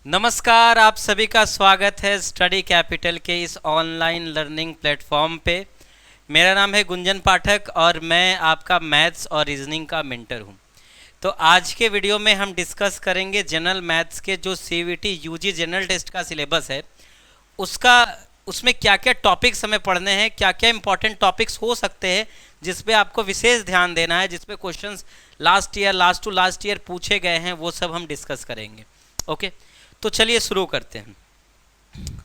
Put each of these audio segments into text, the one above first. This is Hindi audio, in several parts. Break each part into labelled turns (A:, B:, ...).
A: नमस्कार, आप सभी का स्वागत है स्टडी कैपिटल के इस ऑनलाइन लर्निंग प्लेटफॉर्म पे। मेरा नाम है गुंजन पाठक और मैं आपका मैथ्स और रीजनिंग का मेंटर हूँ। तो आज के वीडियो में हम डिस्कस करेंगे जनरल मैथ्स के जो सीवीटी यूजी जनरल टेस्ट का सिलेबस है उसका उसमें क्या क्या टॉपिक्स हमें पढ़ने हैं, क्या क्या इंपॉर्टेंट टॉपिक्स हो सकते हैं जिस पे आपको विशेष ध्यान देना है, जिस पे questions last to last year पूछे गए हैं, वो सब हम डिस्कस करेंगे। ओके, तो चलिए शुरू करते हैं।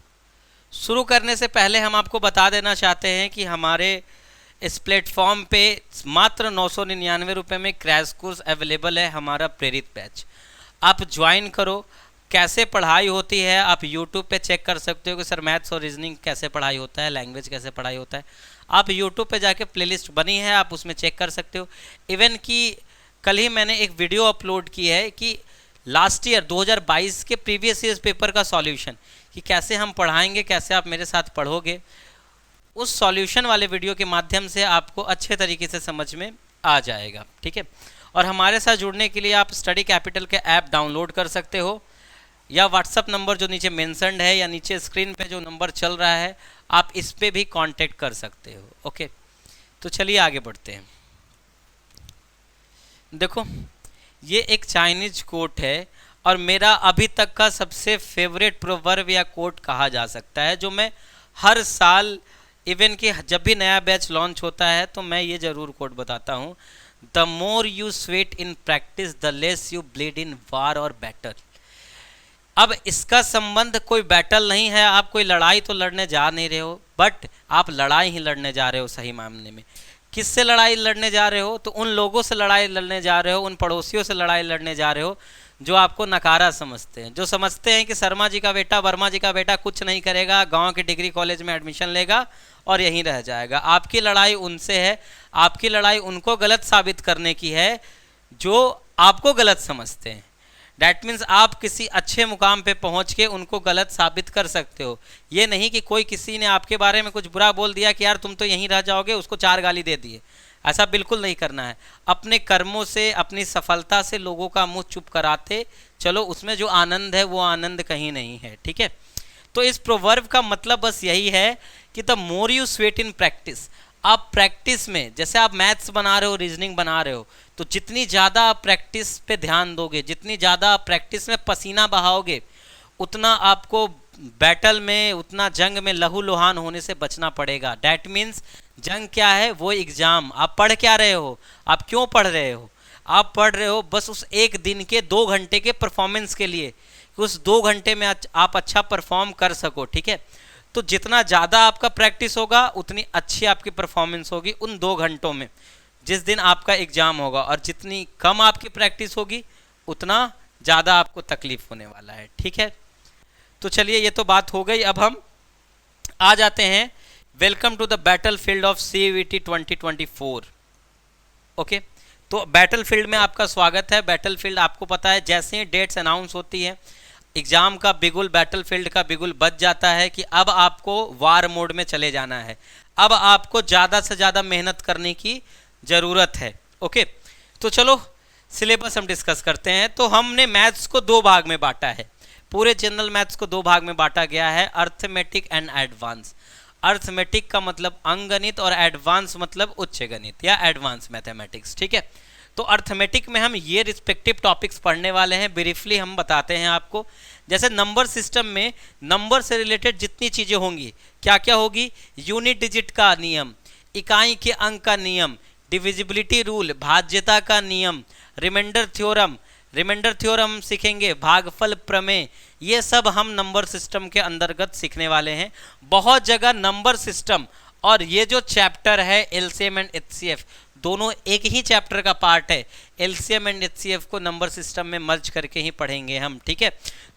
A: शुरू करने से पहले हम आपको बता देना चाहते हैं कि हमारे इस प्लेटफॉर्म पे मात्र 999 रुपये में क्रैश कोर्स अवेलेबल है, हमारा प्रेरित बैच। आप ज्वाइन करो। कैसे पढ़ाई होती है आप यूट्यूब पे चेक कर सकते हो कि सर मैथ्स और रीजनिंग कैसे पढ़ाई होता है, लैंग्वेज कैसे पढ़ाई होता है। आप यूट्यूब पे जाके प्लेलिस्ट बनी है, आप उसमें चेक कर सकते हो। इवन कि कल ही मैंने एक वीडियो अपलोड की है कि लास्ट ईयर 2022 के प्रीवियस ईयर्स पेपर का सॉल्यूशन कि कैसे हम पढ़ाएंगे, कैसे आप मेरे साथ पढ़ोगे। उस सॉल्यूशन वाले वीडियो के माध्यम से आपको अच्छे तरीके से समझ में आ जाएगा, ठीक है। और हमारे साथ जुड़ने के लिए आप स्टडी कैपिटल के ऐप डाउनलोड कर सकते हो या व्हाट्सअप नंबर जो नीचे मेंशन्ड है या नीचे स्क्रीन पे जो नंबर चल रहा है आप इस पे भी कांटेक्ट कर सकते हो। ओके, तो चलिए आगे बढ़ते हैं। देखो, ये एक चाइनीज कोट है और मेरा अभी तक का सबसे फेवरेट प्रोवर्ब या कोट कहा जा सकता है, जो मैं हर साल इवन कि जब भी नया बैच लॉन्च होता है तो मैं ये जरूर कोट बताता हूँ, the more you sweat in practice the less you bleed in war और बैटल। अब इसका संबंध कोई बैटल नहीं है, आप कोई लड़ाई तो लड़ने जा नहीं रहे हो, बट आप लड़ाई ही लड़ने जा रहे हो। सही मामले में किससे लड़ाई लड़ने जा रहे हो? तो उन लोगों से लड़ाई लड़ने जा रहे हो, उन पड़ोसियों से लड़ाई लड़ने जा रहे हो जो आपको नकारा समझते हैं, जो समझते हैं कि शर्मा जी का बेटा, वर्मा जी का बेटा कुछ नहीं करेगा, गांव के डिग्री कॉलेज में एडमिशन लेगा और यहीं रह जाएगा। आपकी लड़ाई उनसे है, आपकी लड़ाई उनको गलत साबित करने की है जो आपको गलत समझते हैं। डैट मीन्स आप किसी अच्छे मुकाम पे पहुंच के उनको गलत साबित कर सकते हो। ये नहीं कि कोई किसी ने आपके बारे में कुछ बुरा बोल दिया कि यार तुम तो यहीं रह जाओगे, उसको 4 गाली दे दिए। ऐसा बिल्कुल नहीं करना है। अपने कर्मों से, अपनी सफलता से लोगों का मुंह चुप कराते चलो, उसमें जो आनंद है वो आनंद कहीं नहीं है, ठीक है। तो इस प्रोवर्ब का मतलब बस यही है कि the more you sweat in practice, आप प्रैक्टिस में, जैसे आप मैथ्स बना रहे हो, रीजनिंग बना रहे हो, तो जितनी ज़्यादा आप प्रैक्टिस पे ध्यान दोगे, जितनी ज़्यादा आप प्रैक्टिस में पसीना बहाओगे, उतना आपको बैटल में, उतना जंग में लहू लुहान होने से बचना पड़ेगा। डैट मीन्स जंग क्या है? वो एग्जाम। आप पढ़ क्या रहे हो? आप क्यों पढ़ रहे हो? आप पढ़ रहे हो बस उस एक दिन के 2 घंटे के परफॉर्मेंस के लिए, उस 2 घंटे में आप अच्छा परफॉर्म कर सको, ठीक है। तो जितना ज़्यादा आपका प्रैक्टिस होगा उतनी अच्छी आपकी परफॉर्मेंस होगी उन 2 घंटों में जिस दिन आपका एग्जाम होगा, और जितनी कम आपकी प्रैक्टिस होगी उतना ज़्यादा आपको तकलीफ होने वाला है, ठीक है। तो चलिए, ये तो बात हो गई। अब हम आ जाते हैं welcome to the battlefield of CVT 2024। Okay, तो बैटल फील्ड में आपका स्वागत है। बैटल फील्ड आपको पता है, जैसे ही डेट्स अनाउंस होती है एग्जाम का बिगुल, बैटल फील्ड का बिगुल बज जाता है कि अब आपको वार मोड में चले जाना है, अब आपको ज़्यादा से ज़्यादा मेहनत करने की ज़रूरत है। ओके, तो चलो सिलेबस हम डिस्कस करते हैं। तो हमने मैथ्स को 2 भाग में बांटा है, पूरे जनरल मैथ्स को 2 भाग में बांटा गया है, अर्थमेटिक एंड एडवांस। अर्थमेटिक का मतलब अंगणित और एडवांस मतलब उच्च गणित या एडवांस मैथमेटिक्स, ठीक है। तो अर्थमेटिक में हम ये रिस्पेक्टिव टॉपिक्स पढ़ने वाले हैं। ब्रीफली हम बताते हैं आपको। जैसे नंबर सिस्टम में नंबर से रिलेटेड जितनी चीज़ें होंगी, क्या क्या होगी? यूनिट डिजिट का नियम, इकाई के अंक का नियम, डिविजिबिलिटी रूल, भाज्यता का नियम, रिमाइंडर थ्योरम सीखेंगे, भागफल प्रमेय, ये सब हम नंबर सिस्टम के अंतर्गत सीखने वाले हैं। बहुत जगह नंबर सिस्टम और ये जो चैप्टर है एलसीएम एंड एचसीएफ, दोनों एक ही चैप्टर का पार्ट है। एलसीएम एंड एचसीएफ को नंबर सिस्टम में मर्ज करके ही पढ़ेंगे हम, ठीक है।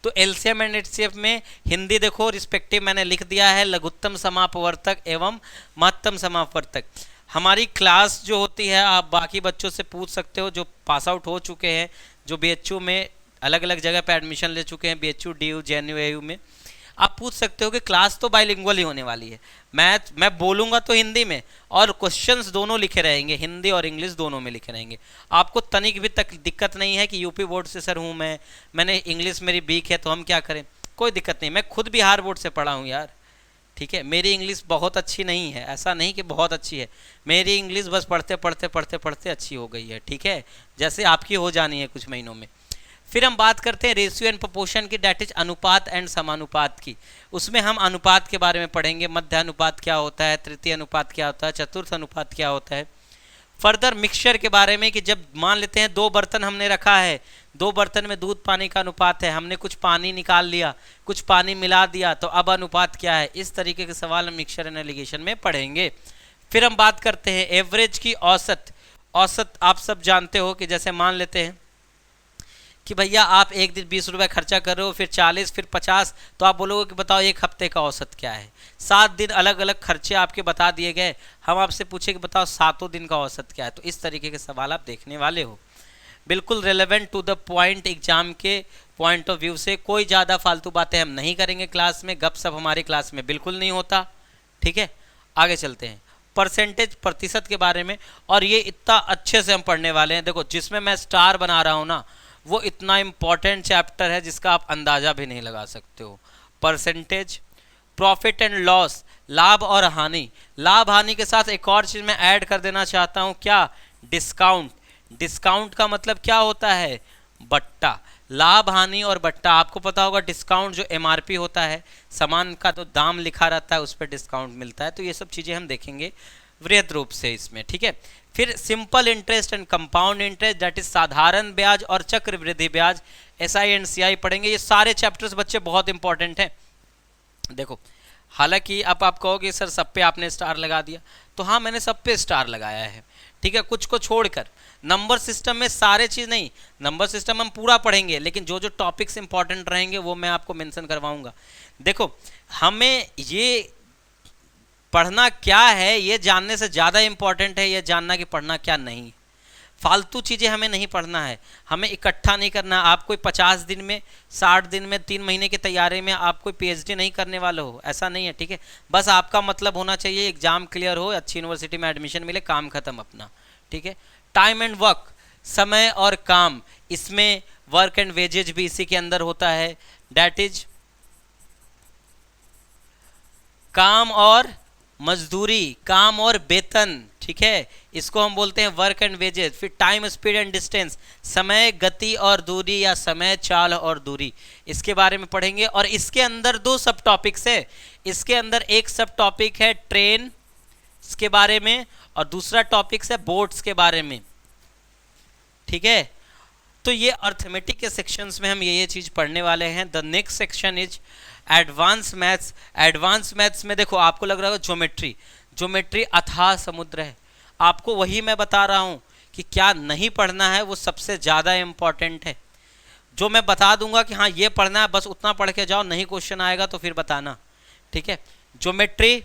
A: तो एलसीएम एंड एचसीएफ में हिंदी देखो, रिस्पेक्टिव मैंने लिख दिया है, लघुत्तम समापवर्तक एवं महत्तम समापवर्तक। हमारी क्लास जो होती है, आप बाकी बच्चों से पूछ सकते हो जो पास आउट हो चुके हैं, जो बीएचयू में अलग अलग जगह पे एडमिशन ले चुके हैं, बीएचयू, डीयू, जेएनयू, एयू में। आप पूछ सकते हो कि क्लास तो बाइलिंगुअल ही होने वाली है, मैं बोलूंगा तो हिंदी में और क्वेश्चंस दोनों लिखे रहेंगे, हिंदी और इंग्लिश दोनों में लिखे रहेंगे। आपको तनिक भी तक दिक्कत नहीं है कि यूपी बोर्ड से सर हूँ मैंने इंग्लिश मेरी वीक है तो हम क्या करें, कोई दिक्कत नहीं। मैं खुद बिहार बोर्ड से पढ़ा हूँ यार, ठीक है। मेरी इंग्लिश बहुत अच्छी नहीं है, ऐसा नहीं कि बहुत अच्छी है, मेरी इंग्लिश बस पढ़ते पढ़ते पढ़ते पढ़ते अच्छी हो गई है, ठीक है, जैसे आपकी हो जानी है कुछ महीनों में। फिर हम बात करते हैं रेशियो एंड प्रोपोर्शन की, डेट इज अनुपात एंड समानुपात की। उसमें हम अनुपात के बारे में पढ़ेंगे, मध्य अनुपात क्या होता है, तृतीय अनुपात क्या होता है, चतुर्थ अनुपात क्या होता है। फर्दर मिक्सचर के बारे में कि जब मान लेते हैं 2 बर्तन हमने रखा है, 2 बर्तन में दूध पानी का अनुपात है, हमने कुछ पानी निकाल लिया, कुछ पानी मिला दिया, तो अब अनुपात क्या है, इस तरीके के सवाल हम मिक्सचर एंड एलिगेशन में पढ़ेंगे। फिर हम बात करते हैं एवरेज की, औसत। औसत आप सब जानते हो कि जैसे मान लेते हैं कि भैया आप एक दिन 20 रुपये खर्चा कर रहे हो, फिर 40, फिर 50, तो आप बोलोगे कि बताओ एक हफ्ते का औसत क्या है। 7 दिन अलग अलग खर्चे आपके बता दिए गए, हम आपसे पूछे कि बताओ 7 दिन का औसत क्या है। तो इस तरीके के सवाल आप देखने वाले हो, बिल्कुल relevant to the point, exam के पॉइंट ऑफ व्यू से। कोई ज़्यादा फालतू बातें हम नहीं करेंगे क्लास में, गपशप हमारी क्लास में बिल्कुल नहीं होता, ठीक है। आगे चलते हैं परसेंटेज, प्रतिशत के बारे में, और ये इतना अच्छे से हम पढ़ने वाले हैं। देखो जिसमें मैं स्टार बना रहा हूँ ना, वो इतना इम्पॉर्टेंट चैप्टर है जिसका आप अंदाज़ा भी नहीं लगा सकते हो। परसेंटेज, प्रॉफिट एंड लॉस, लाभ और हानि। लाभ हानि के साथ एक और चीज़ मैं ऐड कर देना चाहता हूँ, क्या, डिस्काउंट। डिस्काउंट का मतलब क्या होता है, बट्टा। लाभ हानि और बट्टा, आपको पता होगा डिस्काउंट जो एमआरपी होता है, सामान का तो दाम लिखा रहता है, उस पर डिस्काउंट मिलता है। तो ये सब चीज़ें हम देखेंगे वृहद रूप से इसमें, ठीक है। फिर simple interest and compound interest, that is साधारण ब्याज और चक्रवृद्धि ब्याज, एसआई एंड सीआई पढ़ेंगे। ये सारे चैप्टर्स बच्चे बहुत इंपॉर्टेंट हैं। देखो हालांकि अब आप कहोगे सर सब पे आपने स्टार लगा दिया, तो हाँ मैंने सब पे स्टार लगाया है, ठीक है, कुछ को छोड़कर। नंबर सिस्टम में सारे चीज़ नहीं, नंबर सिस्टम हम पूरा पढ़ेंगे, लेकिन जो जो टॉपिक्स इंपॉर्टेंट रहेंगे वो मैं आपको मेंशन करवाऊंगा। देखो हमें ये पढ़ना क्या है ये जानने से ज़्यादा इम्पॉर्टेंट है ये जानना कि पढ़ना क्या नहीं। फालतू चीज़ें हमें नहीं पढ़ना है, हमें इकट्ठा नहीं करना। आप कोई 50 दिन में, 60 दिन में, 3 महीने की तैयारी में आप कोई पीएचडी नहीं करने वाले हो, ऐसा नहीं है, ठीक है। बस आपका मतलब होना चाहिए एग्जाम क्लियर हो, अच्छी यूनिवर्सिटी में एडमिशन मिले, काम खत्म अपना, ठीक है। टाइम एंड वर्क, समय और काम, इसमें वर्क एंड वेजेज भी इसी के अंदर होता है, डैट इज काम और मजदूरी, काम और वेतन, ठीक है, इसको हम बोलते हैं वर्क एंड वेजेस। फिर टाइम, स्पीड एंड डिस्टेंस, समय, गति और दूरी या समय, चाल और दूरी, इसके बारे में पढ़ेंगे। और इसके अंदर 2 सब टॉपिक्स है, इसके अंदर एक सब टॉपिक है ट्रेन के बारे में और दूसरा टॉपिक है बोट्स के बारे में, ठीक है। तो ये अर्थमेटिक के सेक्शंस में हम ये चीज पढ़ने वाले हैं। The next section is advance maths. Advance maths में देखो आपको लग रहा है ज्योमेट्री, ज्योमेट्री अथाह समुद्र है। आपको वही मैं बता रहा हूँ कि क्या नहीं पढ़ना है, वो सबसे ज़्यादा इम्पॉर्टेंट है। जो मैं बता दूंगा कि हाँ ये पढ़ना है, बस उतना पढ़ के जाओ, नहीं क्वेश्चन आएगा तो फिर बताना, ठीक है। ज्योमेट्री,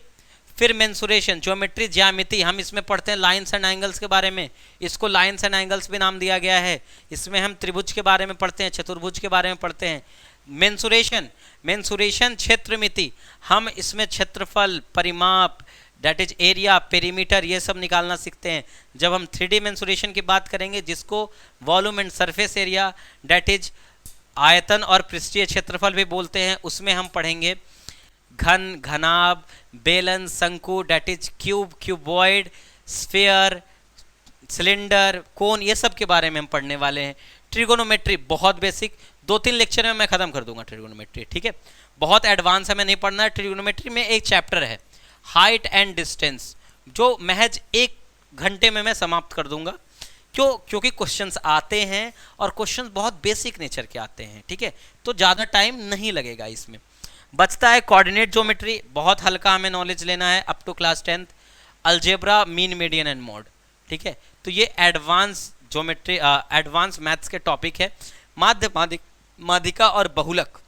A: फिर मेंसुरेशन, ज्योमेट्री ज्यामिति, हम इसमें पढ़ते हैं लाइन्स एंड एंगल्स के बारे में, इसको लाइन्स एंड एंगल्स भी नाम दिया गया है। इसमें हम त्रिभुज के बारे में पढ़ते हैं, चतुर्भुज के बारे में पढ़ते हैं। मेंसुरेशन, मेंसुरेशन क्षेत्रमिति, हम इसमें क्षेत्रफल, परिमाप, डेट इज एरिया, पेरीमीटर, ये सब निकालना सीखते हैं। जब हम 3D मेंसुरेशन की बात करेंगे, जिसको volume and surface area, that is आयतन और पृष्ठीय क्षेत्रफल भी बोलते हैं, उसमें हम पढ़ेंगे घन, घनाभ, बेलन, शंकु, that is cube, cuboid, sphere, cylinder, cone, ये सब के बारे में हम पढ़ने वाले हैं। ट्रिगोनोमेट्री बहुत बेसिक, 2-3 लेक्चर में मैं खत्म कर दूंगा ट्रिगोनोमेट्री, ठीक है, बहुत एडवांस हमें नहीं पढ़ना है। ट्रिगोनोमेट्री में एक चैप्टर है हाइट एंड डिस्टेंस, जो महज 1 घंटे में मैं समाप्त कर दूंगा। क्योंकि क्वेश्चंस आते हैं और क्वेश्चंस बहुत बेसिक नेचर के आते हैं, ठीक है, तो ज़्यादा टाइम नहीं लगेगा इसमें। बचता है कोऑर्डिनेट ज्योमेट्री, बहुत हल्का हमें नॉलेज लेना है up to class 10th। Algebra, mean, median and mode, ठीक है, तो ये एडवांस ज्योमेट्री, एडवांस मैथ्स के टॉपिक है। माध्य, माध्यिका और बहुलक,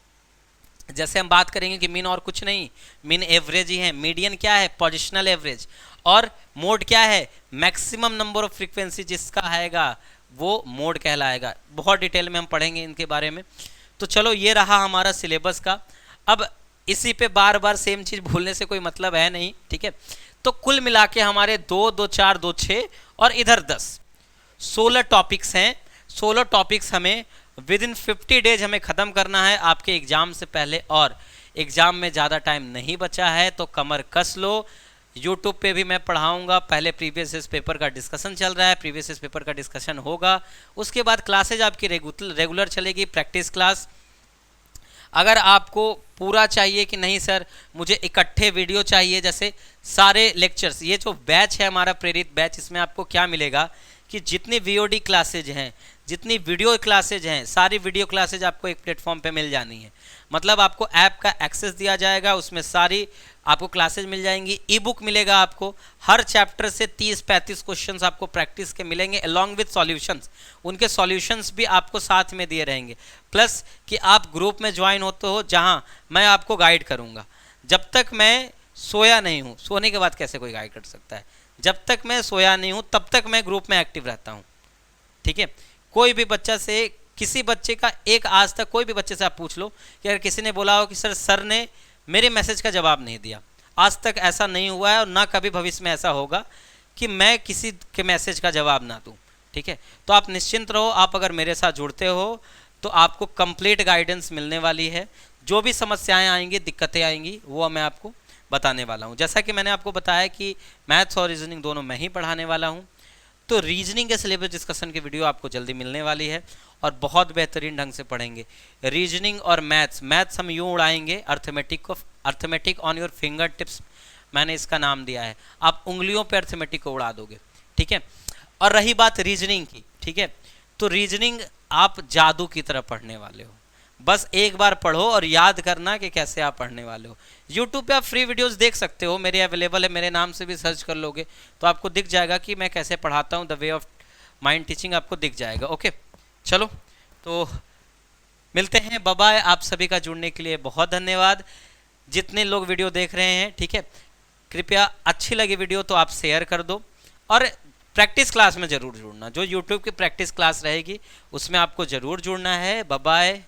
A: जैसे हम बात करेंगे कि मीन और कुछ नहीं, मीन एवरेज ही है। मीडियन क्या है, पोजिशनल एवरेज। और मोड क्या है, मैक्सिमम नंबर ऑफ फ्रीक्वेंसी जिसका आएगा वो मोड कहलाएगा। बहुत डिटेल में हम पढ़ेंगे इनके बारे में। तो चलो ये रहा हमारा सिलेबस का। अब इसी पे बार बार सेम चीज बोलने से कोई मतलब है नहीं, ठीक है। तो कुल मिला के हमारे 2, 2, 4, 2, 6 और इधर 10, 16 टॉपिक्स हैं। 16 टॉपिक्स हमें विद इन 50 डेज हमें ख़त्म करना है आपके एग्जाम से पहले, और एग्जाम में ज़्यादा टाइम नहीं बचा है तो कमर कस लो। यूट्यूब पे भी मैं पढ़ाऊंगा, पहले प्रीवियस ईयर पेपर का डिस्कशन चल रहा है, प्रीवियस ईयर पेपर का डिस्कशन होगा, उसके बाद क्लासेज आपकी रेगुलर चलेगी, प्रैक्टिस क्लास। अगर आपको पूरा चाहिए कि नहीं सर मुझे इकट्ठे वीडियो चाहिए, जैसे सारे लेक्चर्स, ये जो बैच है हमारा प्रेरित बैच, इसमें आपको क्या मिलेगा कि जितनी वीओडी क्लासेज हैं, जितनी वीडियो क्लासेज हैं, सारी वीडियो क्लासेज आपको एक प्लेटफॉर्म पे मिल जानी है। मतलब आपको ऐप का एक्सेस दिया जाएगा, उसमें सारी आपको क्लासेज मिल जाएंगी, ई बुक मिलेगा आपको, हर चैप्टर से 30-35 क्वेश्चंस आपको प्रैक्टिस के मिलेंगे अलॉन्ग विद सॉल्यूशंस, उनके सॉल्यूशंस भी आपको साथ में दिए रहेंगे। प्लस कि आप ग्रुप में ज्वाइन होते हो जहां मैं आपको गाइड करूंगा। जब तक मैं सोया नहीं हूं, सोने के बाद कैसे कोई गाइड कर सकता है, जब तक मैं सोया नहीं हूं तब तक मैं ग्रुप में एक्टिव रहता हूं, ठीक है। कोई भी बच्चा से, किसी बच्चे का एक आज तक कोई भी बच्चे से आप पूछ लो कि अगर किसी ने बोला हो कि सर ने मेरे मैसेज का जवाब नहीं दिया, आज तक ऐसा नहीं हुआ है और ना कभी भविष्य में ऐसा होगा कि मैं किसी के मैसेज का जवाब ना दूं, ठीक है। तो आप निश्चिंत रहो, आप अगर मेरे साथ जुड़ते हो तो आपको कंप्लीट गाइडेंस मिलने वाली है। जो भी समस्याएं आएंगी, दिक्कतें आएंगी, वो मैं आपको बताने वाला हूं। जैसा कि मैंने आपको बताया कि मैथ्स और रीजनिंग दोनों मैं ही पढ़ाने वाला हूं, तो रीजनिंग के सिलेबस डिस्कशन की वीडियो आपको जल्दी मिलने वाली है और बहुत बेहतरीन ढंग से पढ़ेंगे रीजनिंग और मैथ्स हम यूँ उड़ाएंगे, arithmetic on your fingertips मैंने इसका नाम दिया है, आप उंगलियों पे अर्थमेटिक को उड़ा दोगे, ठीक है। और रही बात रीजनिंग की, ठीक है, तो रीजनिंग आप जादू की तरह पढ़ने वाले हो, बस एक बार पढ़ो और याद करना कि कैसे आप पढ़ने वाले हो। यूट्यूब पे आप फ्री वीडियोस देख सकते हो, मेरे अवेलेबल है, मेरे नाम से भी सर्च कर लोगे तो आपको दिख जाएगा कि मैं कैसे पढ़ाता हूँ, the way of mind teaching आपको दिख जाएगा। ओके, चलो तो मिलते हैं, बाय बाय। आप सभी का जुड़ने के लिए बहुत धन्यवाद। जितने लोग वीडियो देख रहे हैं, ठीक है, कृपया अच्छी लगी वीडियो तो आप शेयर कर दो, और प्रैक्टिस क्लास में ज़रूर जुड़ना, जो यूट्यूब की प्रैक्टिस क्लास रहेगी उसमें आपको ज़रूर जुड़ना है। Bye bye.